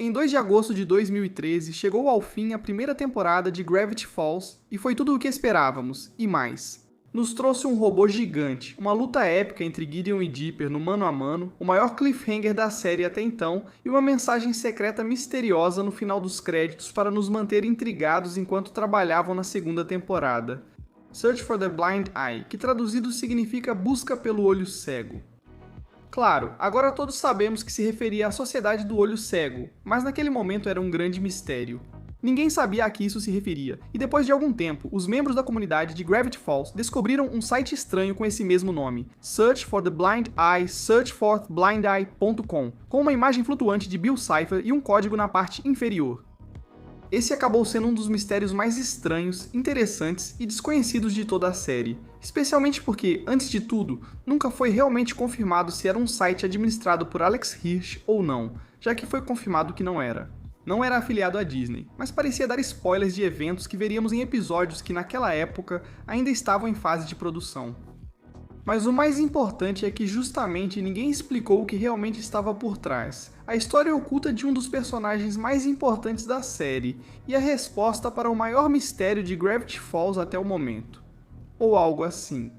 Em 2 de agosto de 2013, chegou ao fim a primeira temporada de Gravity Falls e foi tudo o que esperávamos, e mais. Nos trouxe um robô gigante, uma luta épica entre Gideon e Dipper no mano a mano, o maior cliffhanger da série até então e uma mensagem secreta misteriosa no final dos créditos para nos manter intrigados enquanto trabalhavam na segunda temporada. Search for the Blind Eye, que traduzido significa busca pelo olho cego. Claro, agora todos sabemos que se referia à Sociedade do Olho Cego, mas naquele momento era um grande mistério. Ninguém sabia a que isso se referia, e depois de algum tempo, os membros da comunidade de Gravity Falls descobriram um site estranho com esse mesmo nome, Search for the Blind Eye, searchforblindeye.com, com uma imagem flutuante de Bill Cipher e um código na parte inferior. Esse acabou sendo um dos mistérios mais estranhos, interessantes e desconhecidos de toda a série, especialmente porque, antes de tudo, nunca foi realmente confirmado se era um site administrado por Alex Hirsch ou não, já que foi confirmado que não era. Não era afiliado à Disney, mas parecia dar spoilers de eventos que veríamos em episódios que naquela época ainda estavam em fase de produção. Mas o mais importante é que justamente ninguém explicou o que realmente estava por trás, a história oculta de um dos personagens mais importantes da série, e a resposta para o maior mistério de Gravity Falls até o momento. Ou algo assim.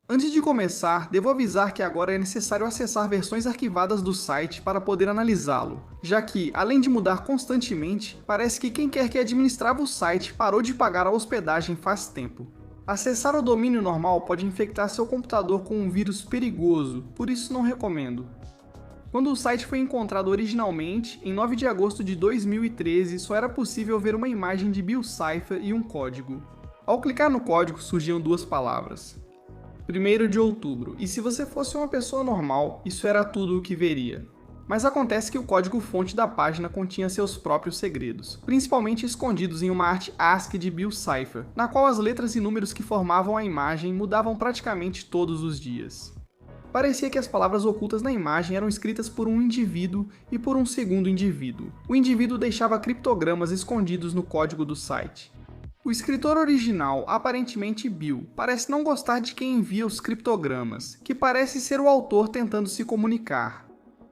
Antes de começar, devo avisar que agora é necessário acessar versões arquivadas do site para poder analisá-lo, já que, além de mudar constantemente, parece que quem quer que administrava o site parou de pagar a hospedagem faz tempo. Acessar o domínio normal pode infectar seu computador com um vírus perigoso, por isso não recomendo. Quando o site foi encontrado originalmente, em 9 de agosto de 2013, só era possível ver uma imagem de Bill Cipher e um código. Ao clicar no código surgiam duas palavras. 1º de outubro, e se você fosse uma pessoa normal, isso era tudo o que veria. Mas acontece que o código-fonte da página continha seus próprios segredos, principalmente escondidos em uma arte ASCII de Bill Cipher, na qual as letras e números que formavam a imagem mudavam praticamente todos os dias. Parecia que as palavras ocultas na imagem eram escritas por um indivíduo e por um segundo indivíduo. O indivíduo deixava criptogramas escondidos no código do site. O escritor original, aparentemente Bill, parece não gostar de quem envia os criptogramas, que parece ser o autor tentando se comunicar.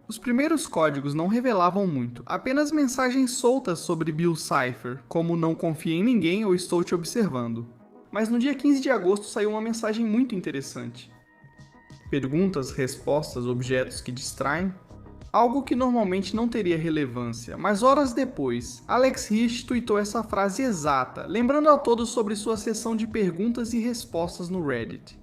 Os primeiros códigos não revelavam muito, apenas mensagens soltas sobre Bill Cipher, como não confie em ninguém ou estou te observando. Mas no dia 15 de agosto saiu uma mensagem muito interessante. Perguntas, respostas, objetos que distraem? Algo que normalmente não teria relevância, mas horas depois, Alex Hirsch tweetou essa frase exata, lembrando a todos sobre sua sessão de perguntas e respostas no Reddit.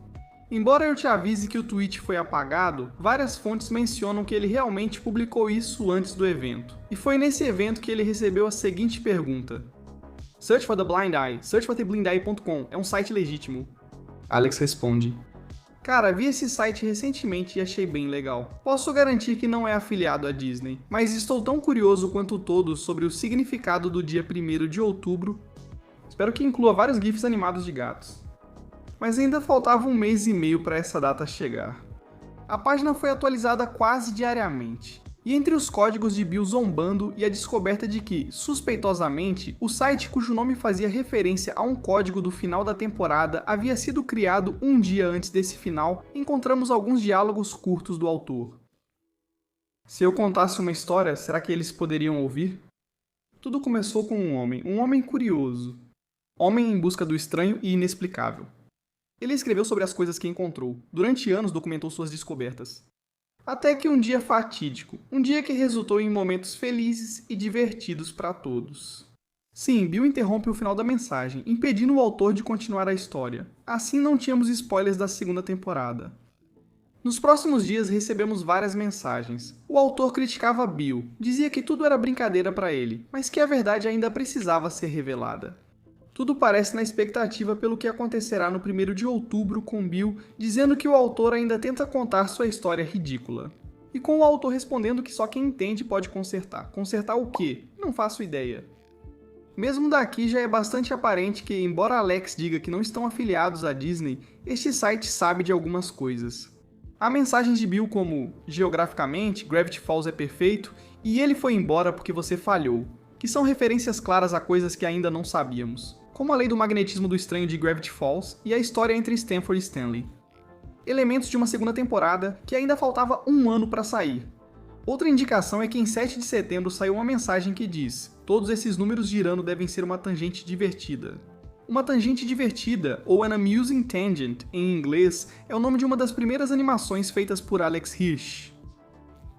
Embora eu te avise que o tweet foi apagado, várias fontes mencionam que ele realmente publicou isso antes do evento. E foi nesse evento que ele recebeu a seguinte pergunta. Search for the Blind Eye, searchfortheblindeye.com, é um site legítimo. Alex responde. Cara, vi esse site recentemente e achei bem legal. Posso garantir que não é afiliado à Disney, mas estou tão curioso quanto todos sobre o significado do dia 1º de outubro. Espero que inclua vários gifs animados de gatos. Mas ainda faltava um mês e meio para essa data chegar. A página foi atualizada quase diariamente, e entre os códigos de Bill zombando e a descoberta de que, suspeitosamente, o site cujo nome fazia referência a um código do final da temporada havia sido criado um dia antes desse final, encontramos alguns diálogos curtos do autor. Se eu contasse uma história, será que eles poderiam ouvir? Tudo começou com um homem curioso. Homem em busca do estranho e inexplicável. Ele escreveu sobre as coisas que encontrou. Durante anos documentou suas descobertas. Até que um dia fatídico, um dia que resultou em momentos felizes e divertidos para todos. Sim, Bill interrompe o final da mensagem, impedindo o autor de continuar a história. Assim não tínhamos spoilers da segunda temporada. Nos próximos dias recebemos várias mensagens. O autor criticava Bill, dizia que tudo era brincadeira para ele, mas que a verdade ainda precisava ser revelada. Tudo parece na expectativa pelo que acontecerá no 1º de outubro com Bill dizendo que o autor ainda tenta contar sua história ridícula. E com o autor respondendo que só quem entende pode consertar. Consertar o quê? Não faço ideia. Mesmo daqui já é bastante aparente que, embora Alex diga que não estão afiliados à Disney, este site sabe de algumas coisas. Há mensagens de Bill como, geograficamente, Gravity Falls é perfeito, e ele foi embora porque você falhou, que são referências claras a coisas que ainda não sabíamos, como a lei do magnetismo do estranho de Gravity Falls e a história entre Stanford e Stanley. Elementos de uma segunda temporada que ainda faltava um ano para sair. Outra indicação é que em 7 de setembro saiu uma mensagem que diz: todos esses números girando devem ser uma tangente divertida. Uma tangente divertida, ou an amusing tangent em inglês, é o nome de uma das primeiras animações feitas por Alex Hirsch.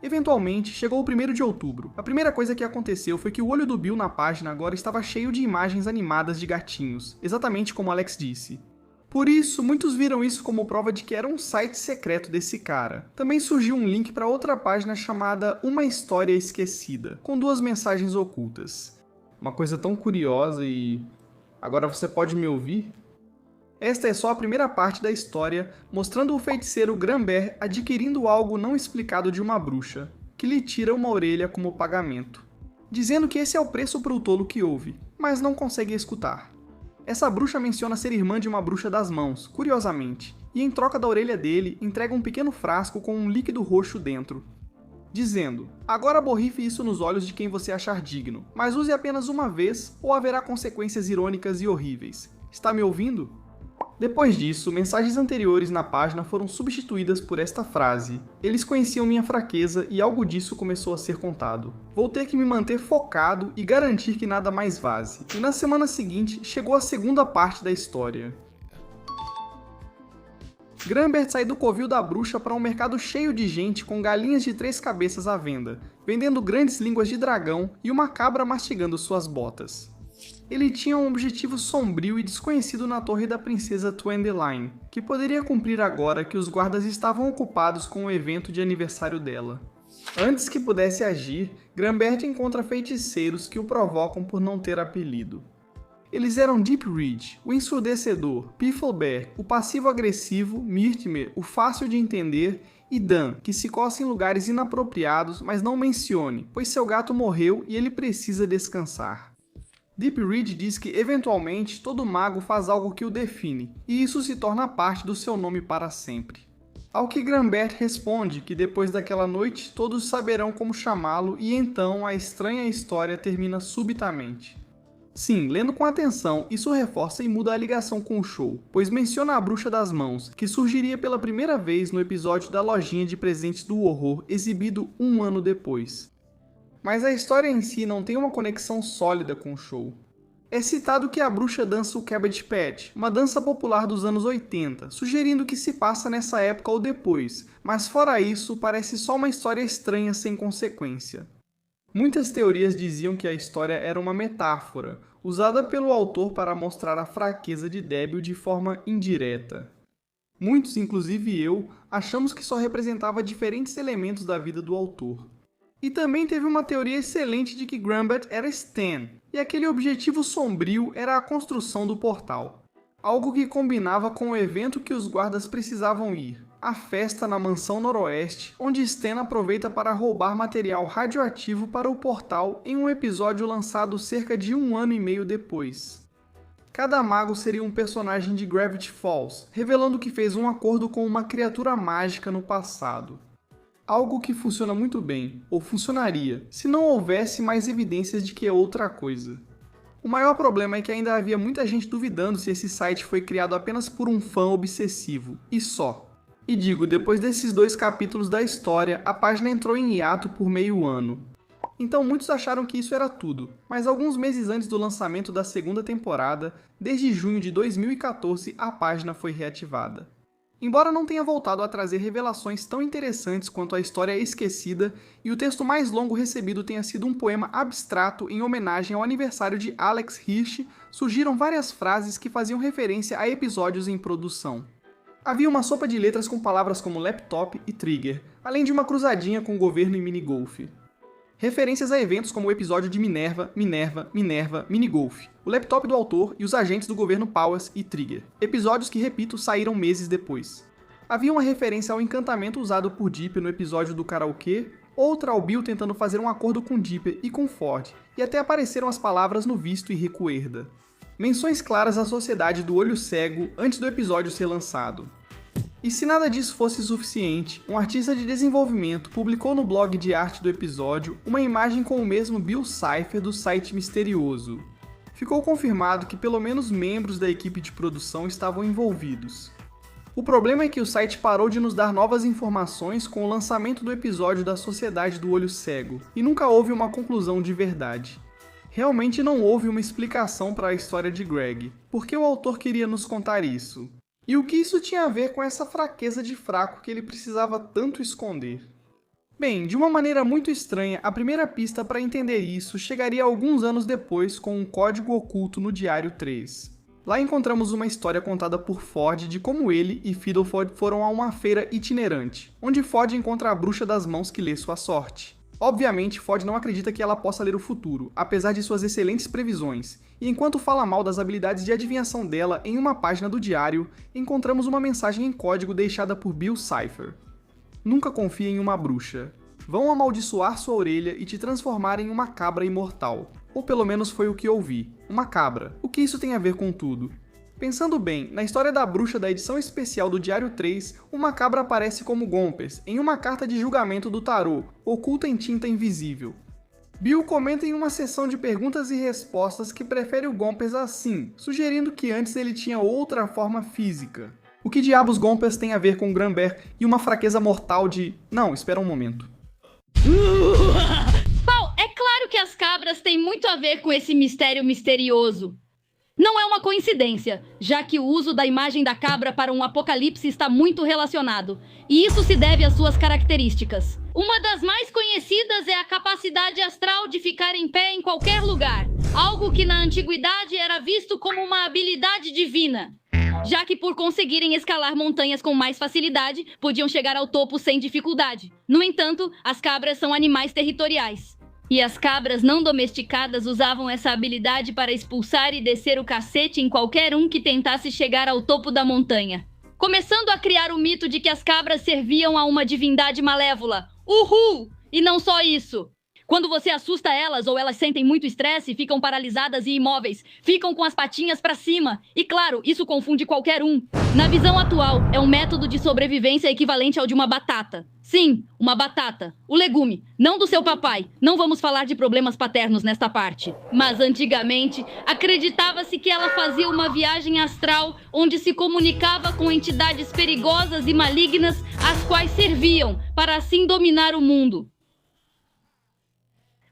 Eventualmente, chegou o 1º de outubro. A primeira coisa que aconteceu foi que o olho do Bill na página agora estava cheio de imagens animadas de gatinhos, exatamente como Alex disse. Por isso, muitos viram isso como prova de que era um site secreto desse cara. Também surgiu um link para outra página chamada Uma História Esquecida, com 2 mensagens ocultas. Uma coisa tão curiosa e... agora você pode me ouvir? Esta é só a primeira parte da história, mostrando o feiticeiro Grambert adquirindo algo não explicado de uma bruxa, que lhe tira uma orelha como pagamento, dizendo que esse é o preço para o tolo que ouve, mas não consegue escutar. Essa bruxa menciona ser irmã de uma bruxa das mãos, curiosamente, e em troca da orelha dele, entrega um pequeno frasco com um líquido roxo dentro, dizendo: agora borrife isso nos olhos de quem você achar digno, mas use apenas uma vez ou haverá consequências irônicas e horríveis. Está me ouvindo? Depois disso, mensagens anteriores na página foram substituídas por esta frase: eles conheciam minha fraqueza e algo disso começou a ser contado. Vou ter que me manter focado e garantir que nada mais vaze. E na semana seguinte, chegou a segunda parte da história. Grambert sai do covil da bruxa para um mercado cheio de gente com galinhas de 3 cabeças à venda, vendendo grandes línguas de dragão e uma cabra mastigando suas botas. Ele tinha um objetivo sombrio e desconhecido na torre da princesa Twendeline, que poderia cumprir agora que os guardas estavam ocupados com o evento de aniversário dela. Antes que pudesse agir, Grambert encontra feiticeiros que o provocam por não ter apelido. Eles eram Deep Reed, o ensurdecedor, Pifflebear, o passivo-agressivo, Mirtimer, o fácil de entender, e Dan, que se coça em lugares inapropriados, mas não mencione, pois seu gato morreu e ele precisa descansar. Deep Reed diz que, eventualmente, todo mago faz algo que o define, e isso se torna parte do seu nome para sempre. Ao que Grambert responde que depois daquela noite todos saberão como chamá-lo e então a estranha história termina subitamente. Sim, lendo com atenção, isso reforça e muda a ligação com o show, pois menciona a Bruxa das Mãos, que surgiria pela primeira vez no episódio da lojinha de presentes do horror exibido 1 ano depois. Mas a história em si não tem uma conexão sólida com o show. É citado que a bruxa dança o Cabbage Patch, uma dança popular dos anos 80, sugerindo que se passa nessa época ou depois, mas fora isso, parece só uma história estranha sem consequência. Muitas teorias diziam que a história era uma metáfora, usada pelo autor para mostrar a fraqueza de Débil de forma indireta. Muitos, inclusive eu, achamos que só representava diferentes elementos da vida do autor. E também teve uma teoria excelente de que Grambert era Stan, e aquele objetivo sombrio era a construção do portal. Algo que combinava com o evento que os guardas precisavam ir, a festa na Mansão Noroeste, onde Stan aproveita para roubar material radioativo para o portal em um episódio lançado cerca de 1 ano e meio depois. Cada mago seria um personagem de Gravity Falls, revelando que fez um acordo com uma criatura mágica no passado. Algo que funciona muito bem, ou funcionaria, se não houvesse mais evidências de que é outra coisa. O maior problema é que ainda havia muita gente duvidando se esse site foi criado apenas por um fã obsessivo, e só. E digo, depois desses 2 capítulos da história, a página entrou em hiato por meio ano. Então muitos acharam que isso era tudo, mas alguns meses antes do lançamento da segunda temporada, desde junho de 2014, a página foi reativada. Embora não tenha voltado a trazer revelações tão interessantes quanto a História Esquecida, e o texto mais longo recebido tenha sido um poema abstrato em homenagem ao aniversário de Alex Hirsch, surgiram várias frases que faziam referência a episódios em produção. Havia uma sopa de letras com palavras como laptop e trigger, além de uma cruzadinha com governo e minigolf. Referências a eventos como o episódio de Minerva, Minigolf, o laptop do autor e os agentes do governo Powers e Trigger. Episódios que, repito, saíram meses depois. Havia uma referência ao encantamento usado por Dipper no episódio do karaokê, outra ao Bill tentando fazer um acordo com Dipper e com Ford, e até apareceram as palavras no visto e recuerda. Menções claras à sociedade do olho cego antes do episódio ser lançado. E se nada disso fosse suficiente, um artista de desenvolvimento publicou no blog de arte do episódio uma imagem com o mesmo Bill Cipher do site misterioso. Ficou confirmado que pelo menos membros da equipe de produção estavam envolvidos. O problema é que o site parou de nos dar novas informações com o lançamento do episódio da Sociedade do Olho Cego, e nunca houve uma conclusão de verdade. Realmente não houve uma explicação para a história de Greg, porque o autor queria nos contar isso. E o que isso tinha a ver com essa fraqueza de fraco que ele precisava tanto esconder? Bem, de uma maneira muito estranha, a primeira pista para entender isso chegaria alguns anos depois com um código oculto no Diário 3. Lá encontramos uma história contada por Ford de como ele e Fiddleford foram a uma feira itinerante, onde Ford encontra a bruxa das mãos que lê sua sorte. Obviamente, Ford não acredita que ela possa ler o futuro, apesar de suas excelentes previsões, e enquanto fala mal das habilidades de adivinhação dela em uma página do diário, encontramos uma mensagem em código deixada por Bill Cipher. Nunca confie em uma bruxa. Vão amaldiçoar sua orelha e te transformar em uma cabra imortal. Ou pelo menos foi o que ouvi. Uma cabra. O que isso tem a ver com tudo? Pensando bem, na história da bruxa da edição especial do Diário 3, uma cabra aparece como Gompers, em uma carta de julgamento do tarô, oculta em tinta invisível. Bill comenta em uma sessão de perguntas e respostas que prefere o Gompers assim, sugerindo que antes ele tinha outra forma física. O que diabos Gompers tem a ver com Granber e uma fraqueza mortal de... Não, espera um momento. Bom, é claro que as cabras têm muito a ver com esse mistério misterioso. Não é uma coincidência, já que o uso da imagem da cabra para um apocalipse está muito relacionado, e isso se deve às suas características. Uma das mais conhecidas é a capacidade astral de ficar em pé em qualquer lugar, algo que na antiguidade era visto como uma habilidade divina, já que por conseguirem escalar montanhas com mais facilidade, podiam chegar ao topo sem dificuldade. No entanto, as cabras são animais territoriais. E as cabras não domesticadas usavam essa habilidade para expulsar e descer o cacete em qualquer um que tentasse chegar ao topo da montanha. Começando a criar o mito de que as cabras serviam a uma divindade malévola. Uhul! E não só isso. Quando você assusta elas ou elas sentem muito estresse, ficam paralisadas e imóveis, ficam com as patinhas para cima. E claro, isso confunde qualquer um. Na visão atual, é um método de sobrevivência equivalente ao de uma batata. Sim, uma batata. O legume, não do seu papai. Não vamos falar de problemas paternos nesta parte. Mas antigamente, acreditava-se que ela fazia uma viagem astral onde se comunicava com entidades perigosas e malignas, as quais serviam para assim dominar o mundo.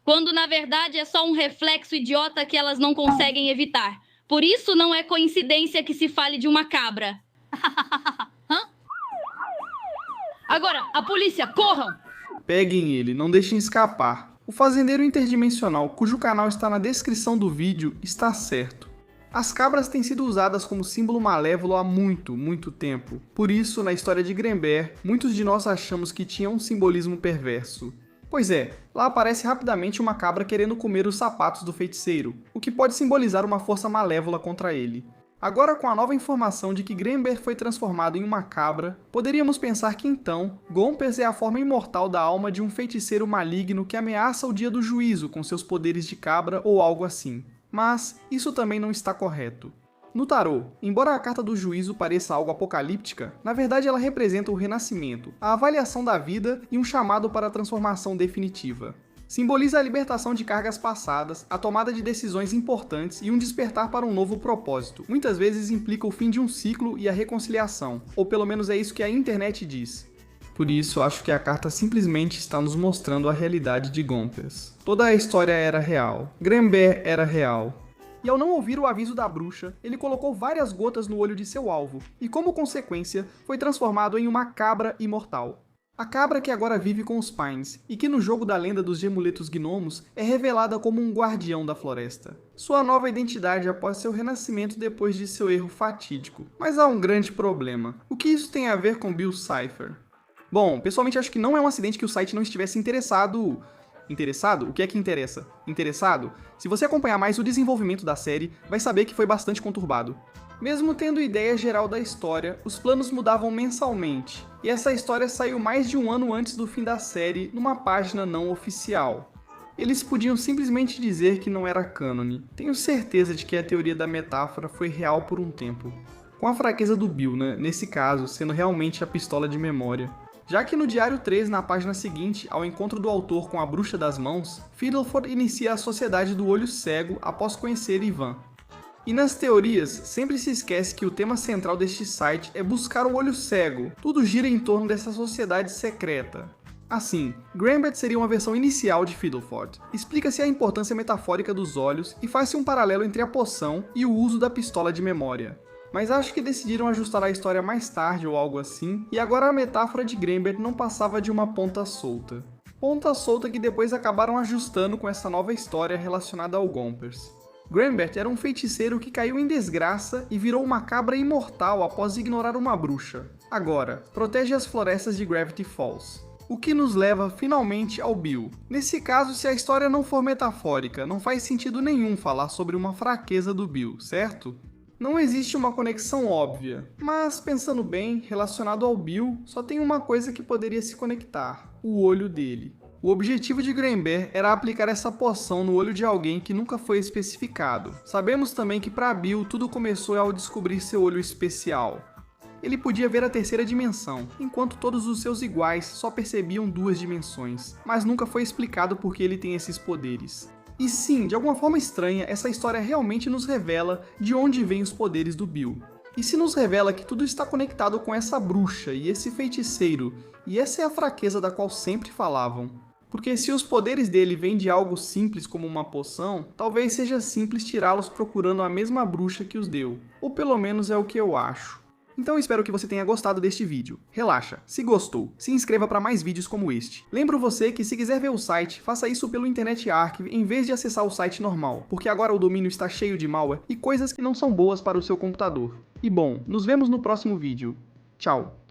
Quando na verdade é só um reflexo idiota que elas não conseguem evitar. Por isso não é coincidência que se fale de uma cabra. Hã? Agora, a polícia, corram! Peguem ele, não deixem escapar. O fazendeiro interdimensional, cujo canal está na descrição do vídeo, está certo. As cabras têm sido usadas como símbolo malévolo há muito tempo. Por isso, na história de Granber, muitos de nós achamos que tinha um simbolismo perverso. Pois é, lá aparece rapidamente uma cabra querendo comer os sapatos do feiticeiro, o que pode simbolizar uma força malévola contra ele. Agora, com a nova informação de que Granber foi transformado em uma cabra, poderíamos pensar que então, Gompers é a forma imortal da alma de um feiticeiro maligno que ameaça o dia do juízo com seus poderes de cabra ou algo assim. Mas isso também não está correto. No tarô, embora a carta do juízo pareça algo apocalíptica, na verdade ela representa o renascimento, a avaliação da vida e um chamado para a transformação definitiva. Simboliza a libertação de cargas passadas, a tomada de decisões importantes e um despertar para um novo propósito. Muitas vezes implica o fim de um ciclo e a reconciliação, ou pelo menos é isso que a internet diz. Por isso, acho que a carta simplesmente está nos mostrando a realidade de Gompers. Toda a história era real. Granber era real. E ao não ouvir o aviso da bruxa, ele colocou várias gotas no olho de seu alvo, e como consequência, foi transformado em uma cabra imortal. A cabra que agora vive com os Pines, e que no jogo da lenda dos Gemuletos Gnomos é revelada como um guardião da floresta. Sua nova identidade após seu renascimento depois de seu erro fatídico. Mas há um grande problema. O que isso tem a ver com Bill Cipher? Bom, pessoalmente acho que não é um acidente que o site não estivesse interessado... Interessado? O que é que interessa? Interessado? Se você acompanhar mais o desenvolvimento da série, vai saber que foi bastante conturbado. Mesmo tendo ideia geral da história, os planos mudavam mensalmente, e essa história saiu mais de um ano antes do fim da série numa página não oficial. Eles podiam simplesmente dizer que não era cânone. Tenho certeza de que a teoria da metáfora foi real por um tempo. Com a fraqueza do Bill, né? Nesse caso, sendo realmente a pistola de memória. Já que no Diário 3, na página seguinte, ao encontro do autor com a Bruxa das Mãos, Fiddleford inicia a Sociedade do Olho Cego após conhecer Ivan. E nas teorias, sempre se esquece que o tema central deste site é buscar o olho cego. Tudo gira em torno dessa sociedade secreta. Assim, Grambert seria uma versão inicial de Fiddleford. Explica-se a importância metafórica dos olhos e faz-se um paralelo entre a poção e o uso da pistola de memória. Mas acho que decidiram ajustar a história mais tarde ou algo assim, e agora a metáfora de Grambert não passava de uma ponta solta. Ponta solta que depois acabaram ajustando com essa nova história relacionada ao Gompers. Grambert era um feiticeiro que caiu em desgraça e virou uma cabra imortal após ignorar uma bruxa. Agora, protege as florestas de Gravity Falls. O que nos leva finalmente ao Bill. Nesse caso, se a história não for metafórica, não faz sentido nenhum falar sobre uma fraqueza do Bill, certo? Não existe uma conexão óbvia, mas pensando bem, relacionado ao Bill, só tem uma coisa que poderia se conectar: o olho dele. O objetivo de Grambert era aplicar essa poção no olho de alguém que nunca foi especificado. Sabemos também que para Bill tudo começou ao descobrir seu olho especial. Ele podia ver a terceira dimensão, enquanto todos os seus iguais só percebiam duas dimensões, mas nunca foi explicado por que ele tem esses poderes. E sim, de alguma forma estranha, essa história realmente nos revela de onde vêm os poderes do Bill. E se nos revela que tudo está conectado com essa bruxa e esse feiticeiro, e essa é a fraqueza da qual sempre falavam. Porque se os poderes dele vêm de algo simples como uma poção, talvez seja simples tirá-los procurando a mesma bruxa que os deu. Ou pelo menos é o que eu acho. Então espero que você tenha gostado deste vídeo. Relaxa, se gostou, se inscreva para mais vídeos como este. Lembro você que se quiser ver o site, faça isso pelo Internet Archive em vez de acessar o site normal, porque agora o domínio está cheio de malware e coisas que não são boas para o seu computador. E bom, nos vemos no próximo vídeo. Tchau!